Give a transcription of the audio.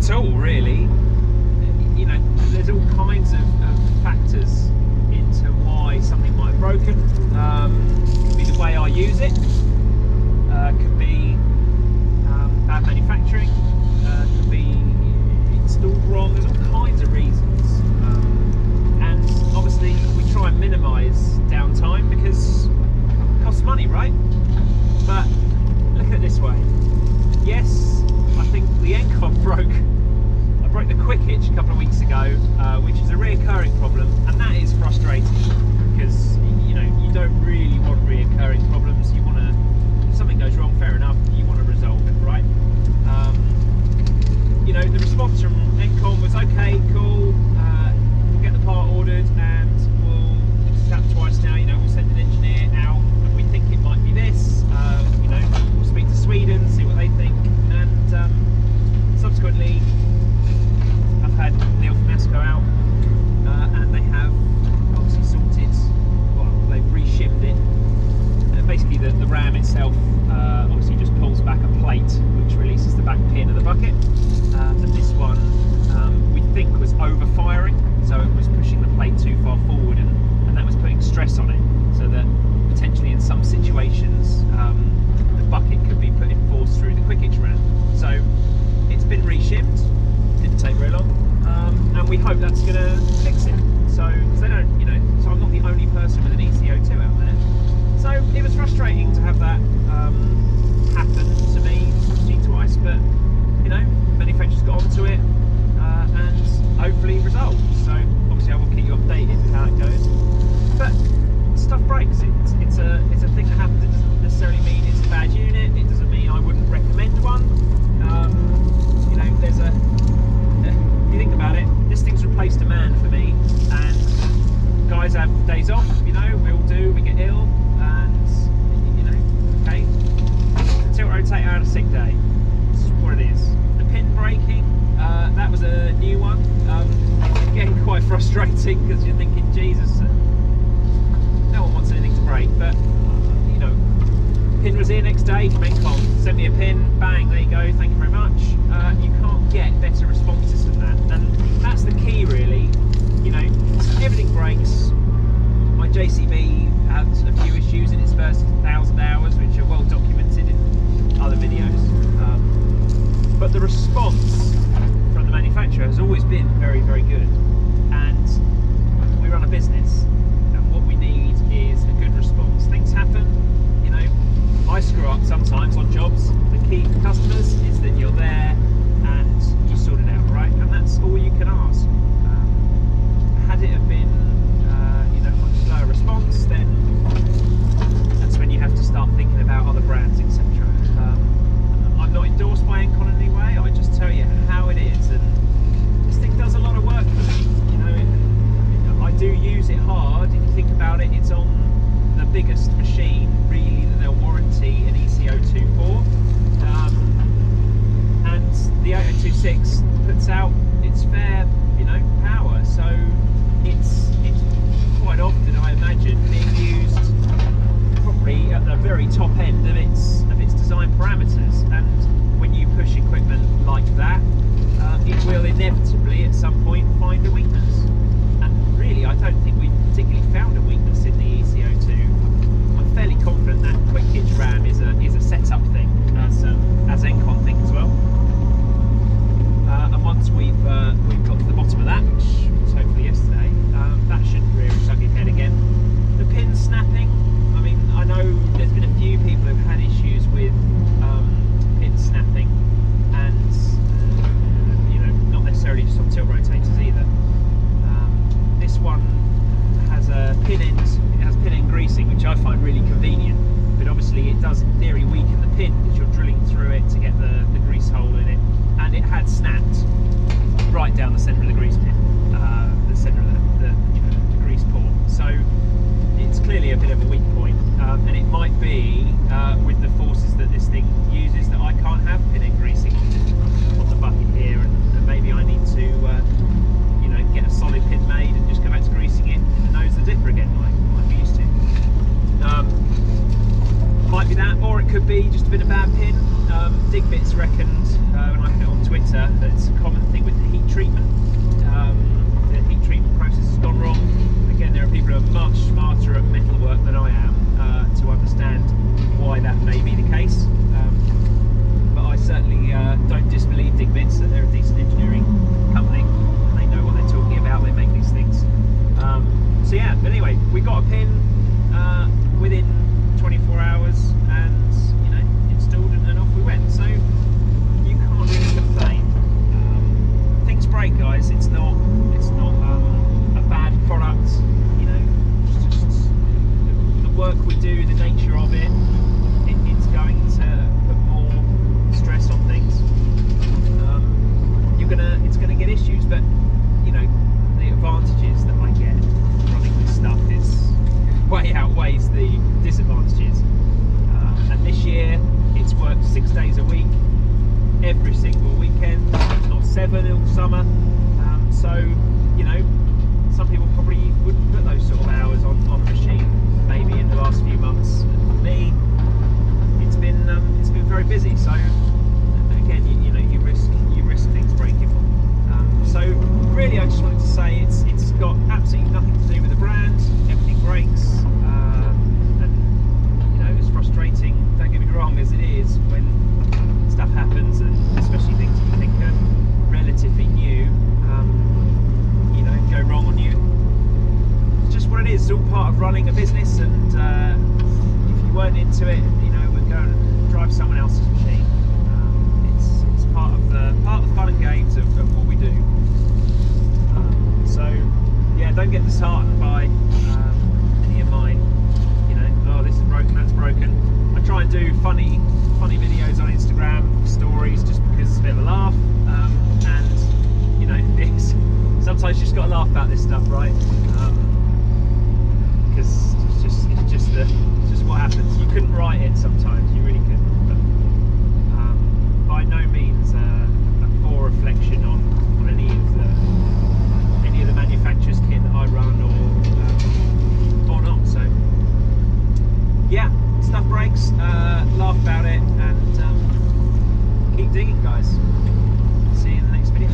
at all, really. You know, there's all kinds of factors into why something might have broken. Could be the way I use it, could be bad manufacturing, could be installed wrong. There's all kinds of reasons, and obviously we try and minimise downtime because it costs money, right? But look at it this way. Yes, I think the Engcon broke. I broke the quick hitch a couple of weeks ago, which is a reoccurring problem, and that is frustrating because you know you don't really want reoccurring problems. You want to, if something goes wrong, fair enough, you want to resolve it, right? You know, the response from Engcon was okay, cool. We'll get the part ordered, and it's happened twice now. You know, we'll send an engineer out, and we think it might be this. You know, we'll speak to Sweden, see what they think, and subsequently, I've had Neil from Esco out, and they have obviously sorted. Well, they've reshimmed it. Basically, the ram itself obviously just pulls back a plate, which releases the back pin of the bucket. And this one we think was over-firing, so it was pushing the plate too far forward, and that was putting stress on it, so that potentially in some situations the bucket could be putting force through the quick hitch ram. So it's been reshimmed, didn't take very long, and we hope that's going to fix it. So, because they don't, you know, so I'm not the only person with an EC02 out there. So it was frustrating to have that happen to me twice, but you know, manufacturers got onto it and hopefully resolved. So obviously I will keep you updated with how it goes. But stuff breaks. It's a thing that happens. It doesn't necessarily mean it's a bad unit. It doesn't mean I wouldn't recommend one. You know, there's a. If you think about it, this thing's replaced a man for me, and guys have days off. You know, we all do. We get ill, and you know, okay. Tilt rotator had a sick day. This is what it is. The pin breaking, that was a new one. Again, quite frustrating because you're thinking, Jesus, no one wants anything to break. But you know, pin was here next day from Engcon. Sent me a pin, bang, there you go. Thank you very much. You can't get better responses than that, and that's the key, really. You know, everything breaks. My JCB had a few issues in its first 1,000 hours, which are well documented in other videos. But the response from the manufacturer has always been very, very good. And we run a business, and what we need is a good response. Things happen, you know. I screw up sometimes on jobs. The key for customers is that you're there and you sort it out, right? And that's all you can ask. Had it have been, you know, much slower response, then that's when you have to start thinking about other brands, etc. I'm not endorsed by Engcon in any way. I just tell you how it is, and this thing does a lot of work for me. You know, I do use it hard. If you think about it, it's on the biggest machine really that they'll warranty an EC02 for, and the 8026 puts out its fair, you know, power. So it's quite often, I imagine, being used probably at the very top end of its design parameters. And when you push equipment like that, it will inevitably at some point find a weakness. And really, I don't think we've particularly found a weakness in the EC02. I'm fairly confident that quick hitch ram is a setup thing, as Engcon think as well. And once we've got to the bottom of that, which was hopefully yesterday, that shouldn't rear its ugly head again. The pin snapping, I mean, I know there's been a few people who've had issues with pin snapping, and you know, not necessarily just on tilt rotators either. This one has a pin end, it has pin end greasing, which I find really convenient, but obviously it does in theory weaken the pin because you're drilling through it to get the grease hole in it, and it had snapped right down the centre of the grease pin, the centre of the you know, the grease port. So it's clearly a bit of a weak point, and it might be with the forces that this thing uses that I can't have pin end greasing on the bucket here, and maybe I need to you know, get a solid pin made and just go back to greasing it in the nose of the dipper again like we used to. Might be that, or it could be just a bit of bad pin. Digbits reckoned when I put it on Twitter that it's a common gonna get issues, but you know, the advantages that I get running this stuff is way outweighs the disadvantages. And this year it's worked 6 days a week, every single weekend, if not 7 all summer. So you know, some people probably wouldn't put those sort of hours on a machine maybe in the last few months. And for me, it's been very busy. So again, you know, you risk things breaking. So really, I just wanted to say it's got absolutely nothing to do with the brand. Everything breaks, and you know, as frustrating, don't get me wrong, as it is when stuff happens, and especially things that you think are relatively new, you know, go wrong on you. It's just what it is. It's all part of running a business, and if you weren't into it, you know, we'd go and drive someone else's machine. It's part of the fun and games of what we do. So yeah, don't get disheartened by any of mine. You know, oh, this is broken, that's broken. I try and do funny videos on Instagram stories just because it's a bit of a laugh, and you know, sometimes you just got to laugh about this stuff, right? Because it's just what happens. You couldn't write it sometimes, you really couldn't. But by no means a poor reflection on any of the manufacturer's kit that I run or not. So yeah, stuff breaks, laugh about it, and keep digging, guys. See you in the next video.